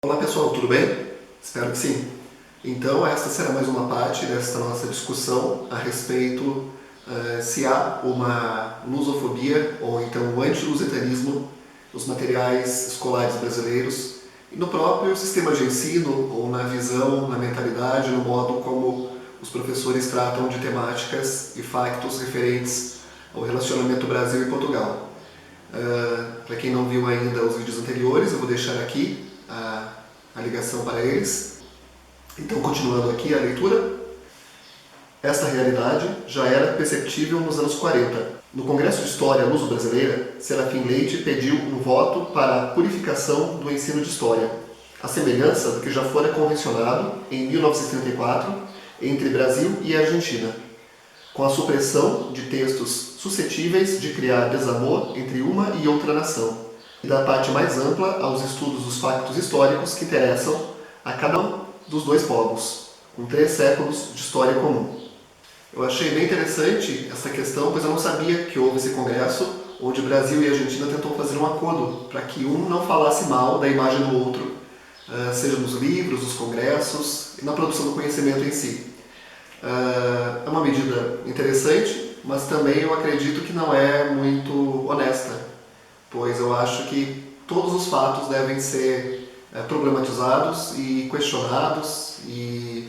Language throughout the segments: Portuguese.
Olá pessoal, tudo bem? Espero que sim. Então esta será mais uma parte desta nossa discussão a respeito se há uma lusofobia ou então um anti-lusitanismo nos materiais escolares brasileiros e no próprio sistema de ensino ou na visão, na mentalidade, no modo como os professores tratam de temáticas e factos referentes ao relacionamento Brasil e Portugal. Para quem não viu ainda os vídeos anteriores, eu vou deixar aqui a ligação para eles. Então, continuando aqui a leitura, esta realidade já era perceptível nos anos 40. No Congresso de História Luso-Brasileira, Serafim Leite pediu um voto para a purificação do ensino de História, à semelhança do que já fora convencionado em 1934 entre Brasil e Argentina, com a supressão de textos suscetíveis de criar desamor entre uma e outra nação, e da parte mais ampla aos estudos dos factos históricos que interessam a cada um dos dois povos, com 3 séculos de história comum. Eu achei bem interessante essa questão, pois eu não sabia que houve esse congresso onde Brasil e Argentina tentou fazer um acordo para que um não falasse mal da imagem do outro, seja nos livros, nos congressos e na produção do conhecimento em si. É uma medida interessante, mas também eu acredito que não é muito honesta, pois eu acho que todos os fatos devem ser problematizados e questionados e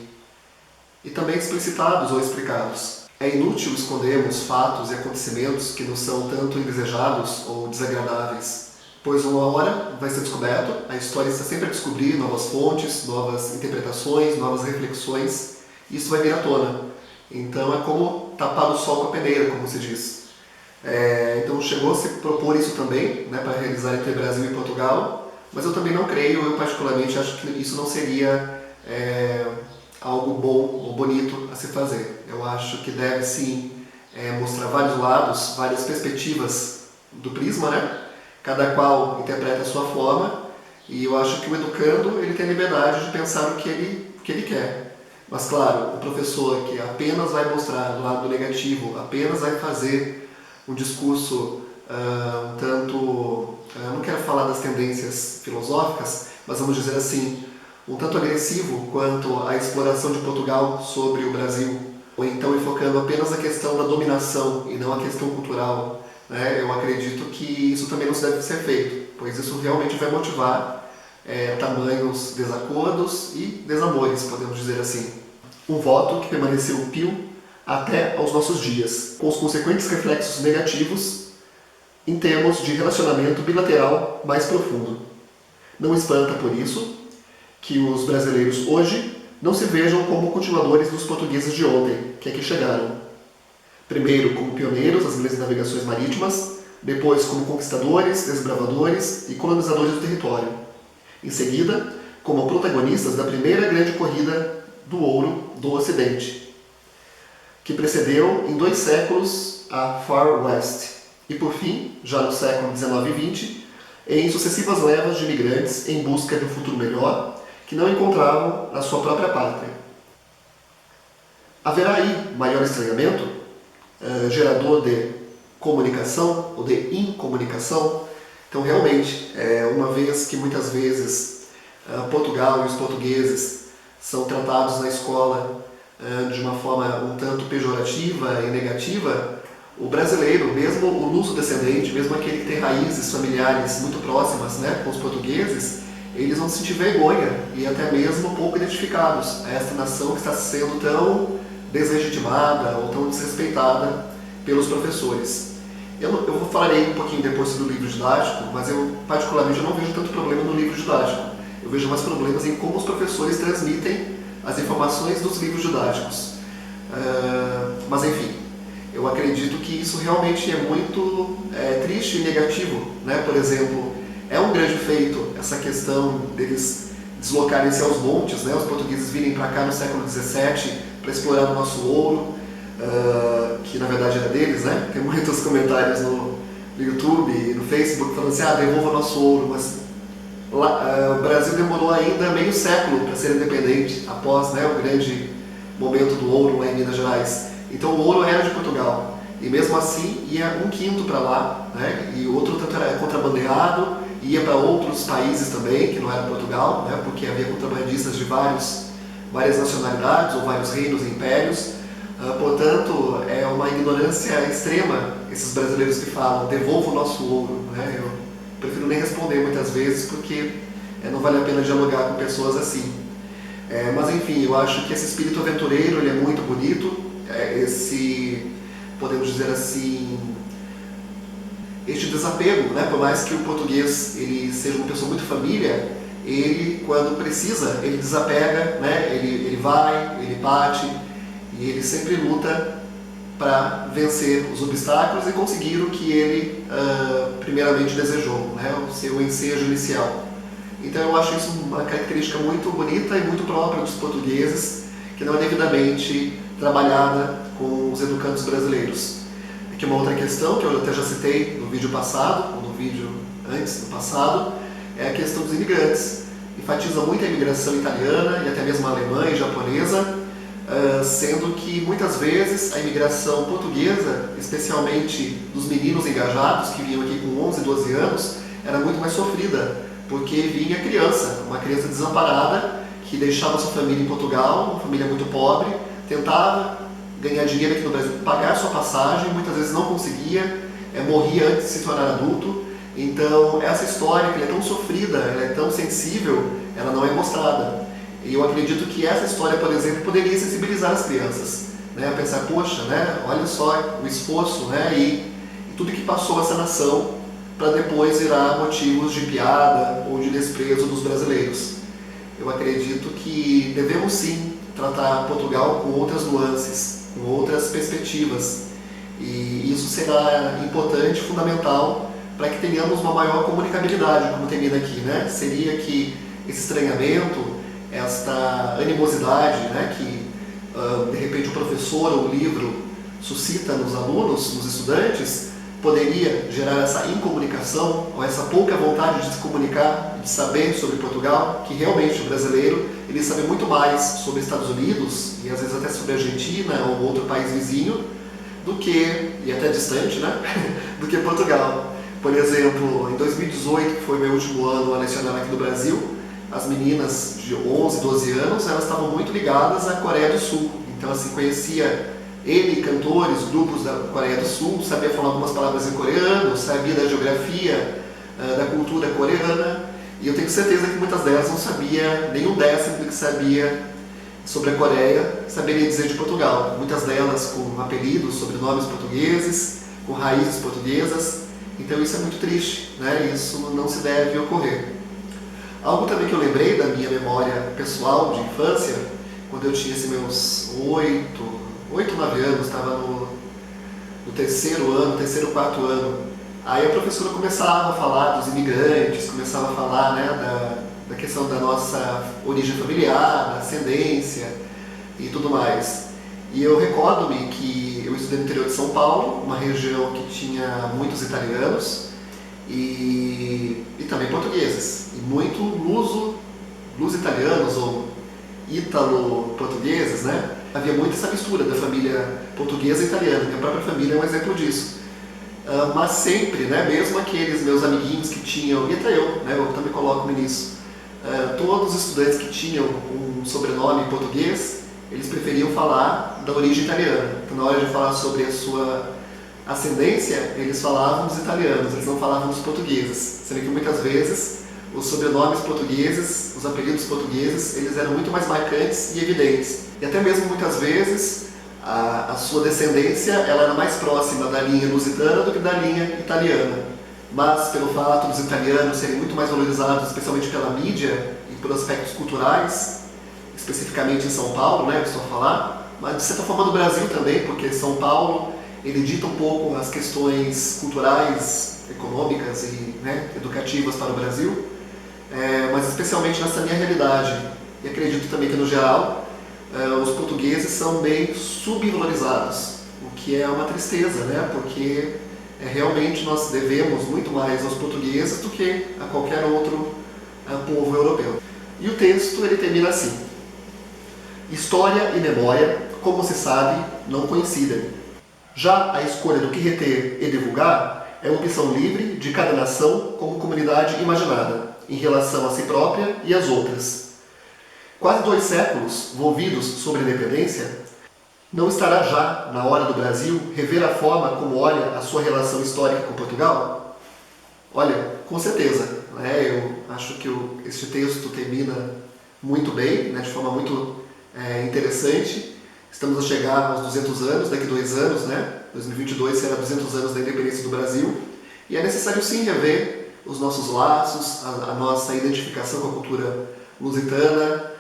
também explicitados ou explicados. É inútil escondermos fatos e acontecimentos que nos são tanto indesejados ou desagradáveis, pois uma hora vai ser descoberto, a história está sempre a descobrir novas fontes, novas interpretações, novas reflexões, e isso vai vir à tona. Então é como tapar o sol com a peneira, como se diz. Então chegou a se propor isso também, né, para realizar entre Brasil e Portugal, mas eu também não creio, eu particularmente acho que isso não seria algo bom ou bonito a se fazer. Eu acho que deve sim mostrar vários lados, várias perspectivas do prisma, né? Cada qual interpreta a sua forma, e eu acho que o educando ele tem a liberdade de pensar o que ele quer. Mas claro, o professor que apenas vai mostrar o lado negativo, apenas vai fazer um discurso não quero falar das tendências filosóficas, mas vamos dizer assim, um tanto agressivo quanto à exploração de Portugal sobre o Brasil, ou então enfocando apenas a questão da dominação e não a questão cultural, né? Eu acredito que isso também não se deve ser feito, pois isso realmente vai motivar tamanhos desacordos e desamores, podemos dizer assim. Um voto que permaneceu pio até aos nossos dias, com os consequentes reflexos negativos em termos de relacionamento bilateral mais profundo. Não espanta, por isso, que os brasileiros hoje não se vejam como continuadores dos portugueses de ontem, que aqui chegaram. Primeiro como pioneiros das grandes navegações marítimas, depois como conquistadores, desbravadores e colonizadores do território. Em seguida, como protagonistas da primeira grande corrida do ouro do Ocidente, que precedeu em 2 séculos a Far West, e por fim, já no século XIX e XX, em sucessivas levas de imigrantes em busca de um futuro melhor que não encontravam na sua própria pátria. Haverá aí maior estranhamento, gerador de comunicação ou de incomunicação? Então, realmente, uma vez que muitas vezes Portugal e os portugueses são tratados na escola de uma forma um tanto pejorativa e negativa, o brasileiro, mesmo o luso-descendente, mesmo aquele que tem raízes familiares muito próximas, né, com os portugueses, eles vão sentir vergonha e até mesmo pouco identificados a esta nação que está sendo tão deslegitimada ou tão desrespeitada pelos professores. Eu falarei um pouquinho depois sobre o livro didático, mas eu particularmente não vejo tanto problema no livro didático. Eu vejo mais problemas em como os professores transmitem as informações dos livros didáticos. Mas enfim, eu acredito que isso realmente é muito triste e negativo, né? Por exemplo, é um grande feito essa questão deles deslocarem-se aos montes, né? Os portugueses virem para cá no século XVII para explorar o nosso ouro, que na verdade era deles, né? Tem muitos comentários no YouTube e no Facebook falando assim, devolva o nosso ouro, mas o Brasil demorou ainda meio século para ser independente, após, né, o grande momento do ouro lá em Minas Gerais. Então o ouro era de Portugal, e mesmo assim ia 1/5 para lá, né, e outro tanto era contrabandeado, ia para outros países também, que não era Portugal, né, porque havia contrabandistas de várias nacionalidades ou vários reinos e impérios. Portanto, é uma ignorância extrema esses brasileiros que falam devolva o nosso ouro. Né? Eu prefiro nem responder muitas vezes porque não vale a pena dialogar com pessoas assim. Mas enfim, eu acho que esse espírito aventureiro ele é muito bonito, podemos dizer assim, este desapego, né? Por mais que o português ele seja uma pessoa muito família, ele quando precisa, ele desapega, né? Ele vai, ele bate e ele sempre luta para vencer os obstáculos e conseguir o que ele primeiramente desejou, né? O seu ensejo inicial. Então eu acho isso uma característica muito bonita e muito própria dos portugueses, que não é devidamente trabalhada com os educandos brasileiros. Aqui uma outra questão que eu até já citei no vídeo passado, ou no vídeo antes do passado, é a questão dos imigrantes. Enfatiza muito a imigração italiana e até mesmo alemã e japonesa, sendo que muitas vezes a imigração portuguesa, especialmente dos meninos engajados que vinham aqui com 11, 12 anos, era muito mais sofrida, porque vinha criança, uma criança desamparada, que deixava sua família em Portugal, uma família muito pobre, tentava ganhar dinheiro aqui no Brasil, pagar sua passagem, muitas vezes não conseguia, morria antes de se tornar adulto. Então essa história, que ela é tão sofrida, ela é tão sensível, ela não é mostrada. E eu acredito que essa história, por exemplo, poderia sensibilizar as crianças, né? A pensar, poxa, né? Olha só o esforço, né? E tudo que passou essa nação para depois virar motivos de piada ou de desprezo dos brasileiros. Eu acredito que devemos sim tratar Portugal com outras nuances, com outras perspectivas, e isso será importante, fundamental, para que tenhamos uma maior comunicabilidade, como termina aqui, né? Seria que esse estranhamento, esta animosidade, né, que de repente o professor ou o livro suscita nos alunos, nos estudantes, poderia gerar essa incomunicação, ou essa pouca vontade de se comunicar, de saber sobre Portugal, que realmente o brasileiro ele sabe muito mais sobre Estados Unidos, e às vezes até sobre a Argentina ou outro país vizinho, do que, e até distante, né, do que Portugal. Por exemplo, em 2018, que foi meu último ano a lecionar aqui no Brasil, as meninas de 11, 12 anos, elas estavam muito ligadas à Coreia do Sul. Então, assim, conhecia cantores, grupos da Coreia do Sul, sabia falar algumas palavras em coreano, sabia da geografia, da cultura coreana, e eu tenho certeza que muitas delas não sabia nem um décimo do que sabia sobre a Coreia, saberia dizer de Portugal. Muitas delas com apelidos, sobrenomes portugueses, com raízes portuguesas. Então isso é muito triste, né? Isso não se deve ocorrer. Algo também que eu lembrei da minha memória pessoal de infância, quando eu tinha assim, meus 8, 9 anos, estava no terceiro ano, terceiro, quarto ano. Aí a professora começava a falar dos imigrantes, começava a falar, né, da questão da nossa origem familiar, da ascendência e tudo mais. E eu recordo-me que eu estudei no interior de São Paulo, uma região que tinha muitos italianos e também portugueses, e muito luso-italianos ou ítalo-portugueses, né? Havia muito essa mistura da família portuguesa e italiana. Minha própria família é um exemplo disso. Mas sempre, né, mesmo aqueles meus amiguinhos que tinham, e até eu, né, eu também coloco-me nisso, todos os estudantes que tinham um sobrenome português, eles preferiam falar da origem italiana. Então, na hora de falar sobre a sua ascendência, eles falavam dos italianos, eles não falavam dos portugueses. Sendo que muitas vezes os sobrenomes portugueses, os apelidos portugueses, eles eram muito mais marcantes e evidentes. E até mesmo muitas vezes a sua descendência ela era mais próxima da linha lusitana do que da linha italiana. Mas pelo fato dos italianos serem muito mais valorizados, especialmente pela mídia e por aspectos culturais, especificamente em São Paulo, né, eu estou a falar, mas de certa forma no Brasil também, porque São Paulo ele dita um pouco as questões culturais, econômicas e, né, educativas para o Brasil, mas especialmente nessa minha realidade. E acredito também que no geral os portugueses são bem subvalorizados, o que é uma tristeza, né, porque realmente nós devemos muito mais aos portugueses do que a qualquer outro povo europeu. E o texto ele termina assim: história e memória, como se sabe, não coincidem. Já a escolha do que reter e divulgar é uma opção livre de cada nação como comunidade imaginada, em relação a si própria e às outras. Quase 2 séculos volvidos sobre a independência, não estará já na hora do Brasil rever a forma como olha a sua relação histórica com Portugal? Olha, com certeza. Eu acho que este texto termina muito bem, de forma muito interessante. Estamos a chegar aos 200 anos, daqui a 2 anos, 2022 será 200 anos da independência do Brasil. E é necessário sim rever os nossos laços, a nossa identificação com a cultura lusitana,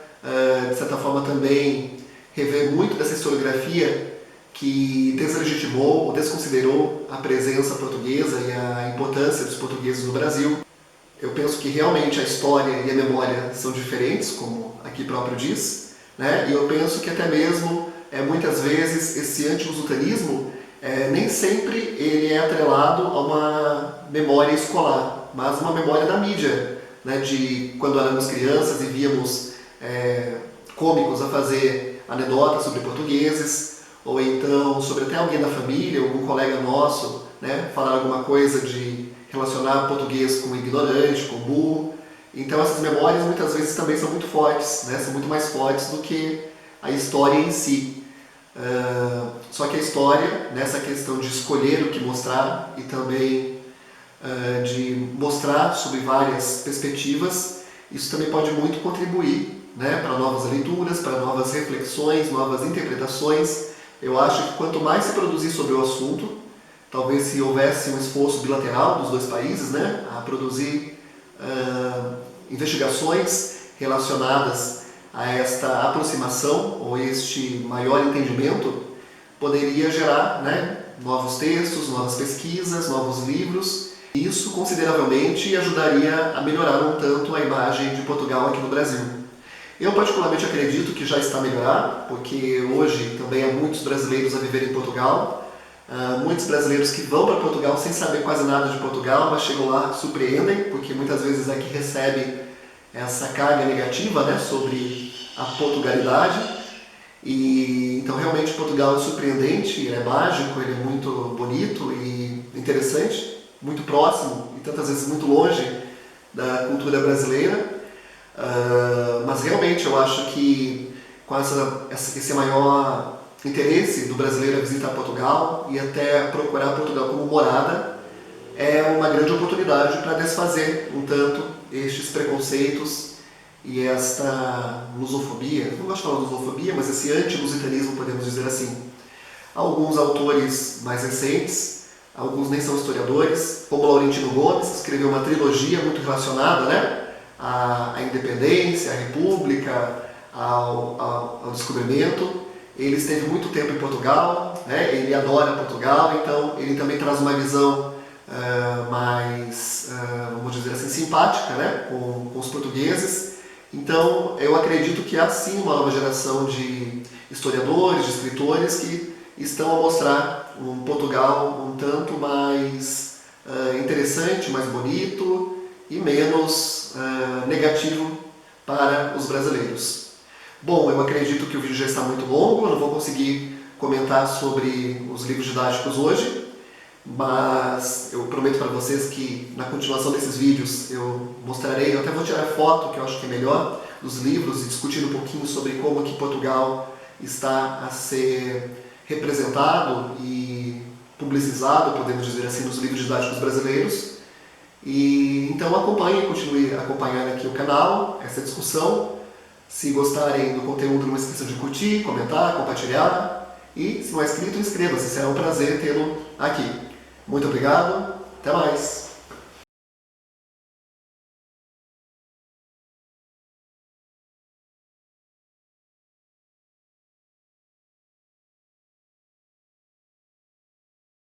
de certa forma também rever muito dessa historiografia que deslegitimou ou desconsiderou a presença portuguesa e a importância dos portugueses no Brasil. Eu penso que realmente a história e a memória são diferentes, como aqui próprio diz, e eu penso que até mesmo, muitas vezes, esse anti-lusitanismo nem sempre ele é atrelado a uma memória escolar, mas uma memória da mídia, de quando éramos crianças e víamos cômicos a fazer anedotas sobre portugueses, ou então sobre até alguém da família, algum colega nosso, falar alguma coisa de relacionar português com ignorante, com burro. Então essas memórias muitas vezes também são muito fortes, são muito mais fortes do que a história em si. Só que a história, nessa questão de escolher o que mostrar e também de mostrar sobre várias perspectivas, isso também pode muito contribuir para novas leituras, para novas reflexões, novas interpretações. Eu acho que quanto mais se produzir sobre o assunto, talvez se houvesse um esforço bilateral dos 2 países, a produzir investigações relacionadas a esta aproximação ou este maior entendimento, poderia gerar novos textos, novas pesquisas, novos livros. Isso consideravelmente ajudaria a melhorar um tanto a imagem de Portugal aqui no Brasil. Eu particularmente acredito que já está a melhorar, porque hoje também há muitos brasileiros a viver em Portugal, muitos brasileiros que vão para Portugal sem saber quase nada de Portugal, mas chegam lá, surpreendem, porque muitas vezes é que recebe essa carga negativa sobre a portugalidade. E então realmente Portugal é surpreendente, ele é mágico, ele é muito bonito e interessante, muito próximo e tantas vezes muito longe da cultura brasileira. Mas realmente eu acho que com esse maior interesse do brasileiro a visitar Portugal e até procurar Portugal como morada, é uma grande oportunidade para desfazer um tanto estes preconceitos e esta lusofobia, não gosto de falar lusofobia, mas esse anti-lusitanismo, podemos dizer assim. Alguns autores mais recentes, alguns nem são historiadores, como Laurentino Gomes, escreveu uma trilogia muito relacionada à independência, à república, ao descobrimento. Ele esteve muito tempo em Portugal, ele adora Portugal, então ele também traz uma visão mais, vamos dizer assim, simpática com os portugueses. Então eu acredito que há sim uma nova geração de historiadores, de escritores que estão a mostrar um Portugal um tanto mais interessante, mais bonito e menos negativo para os brasileiros. Bom, eu acredito que o vídeo já está muito longo, eu não vou conseguir comentar sobre os livros didáticos hoje, mas eu prometo para vocês que na continuação desses vídeos eu mostrarei, eu até vou tirar foto, que eu acho que é melhor, dos livros e discutir um pouquinho sobre como que Portugal está a ser representado e publicizado, podemos dizer assim, nos livros didáticos brasileiros. E então continue acompanhando aqui o canal, essa discussão. Se gostarem do conteúdo, não esqueçam de curtir, comentar, compartilhar. E se não é inscrito, inscreva-se, será um prazer tê-lo aqui. Muito obrigado, até mais!